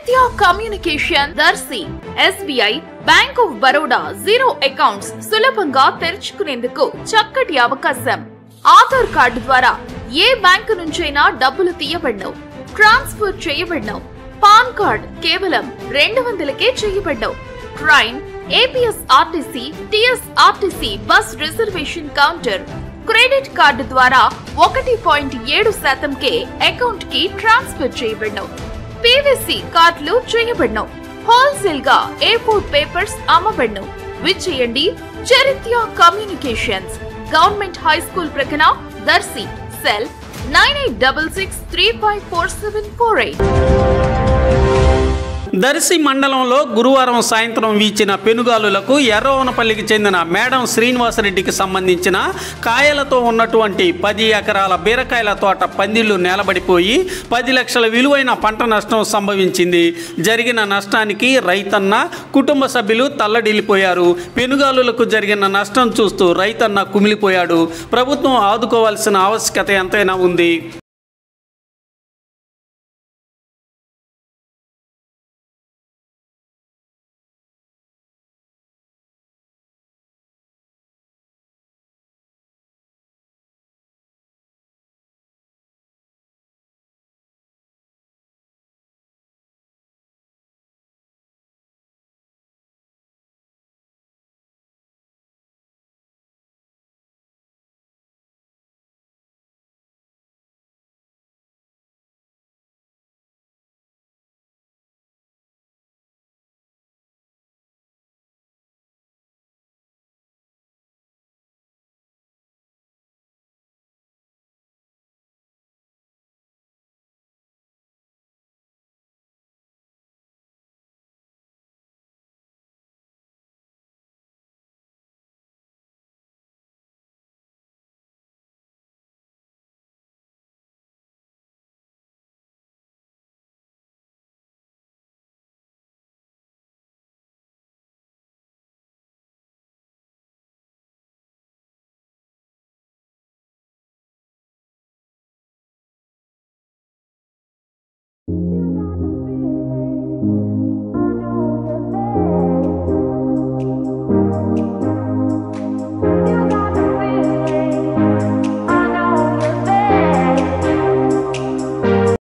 చరిత్ర కమ్యూనికేషన్ దర్శి SBI bank of Baroda zero accounts సులభంగా తెరుచుకునేందుకు చక్కటి అవకాశం. ఆధార్ కార్డు ద్వారా ఏ బ్యాంకు నుంచైనా డబ్బులు తీయబడవు, ట్రాన్స్ఫర్ చేయబడవు. పాన్ కార్డ్ కేవలం 200కే చేయబడవు. Train, APSRTC, TSRTC bus reservation counter, credit card ద్వారా 1.7%కే అకౌంట్ కి ట్రాన్స్ఫర్ చేయబడవు. PVC కార్డులు చేయబడవు. హోల్సేల్ గా A4 పేపర్స్ అమ్మబడను. విచ్చేయండి చరిత్ర కమ్యూనికేషన్స్, గవర్నమెంట్ హై స్కూల్ ప్రక్కన, దర్శి. సెల్ 9866354748. దర్శి మండలంలో గురువారం సాయంత్రం వీచిన పెనుగాలులకు ఎర్రవనపల్లికి చెందిన మేడం శ్రీనివాసరెడ్డికి సంబంధించిన కాయలతో ఉన్నటువంటి 10 ఎకరాల బీరకాయల తోట పందిళ్లు నేలబడిపోయి 10 లక్షల విలువైన పంట నష్టం సంభవించింది. జరిగిన నష్టానికి రైతన్న, కుటుంబ సభ్యులు తల్లడిల్లిపోయారు. పెనుగాలులకు జరిగిన నష్టం చూస్తూ రైతన్న కుమిలిపోయాడు. ప్రభుత్వం ఆదుకోవాల్సిన ఆవశ్యకత ఎంతైనా ఉంది.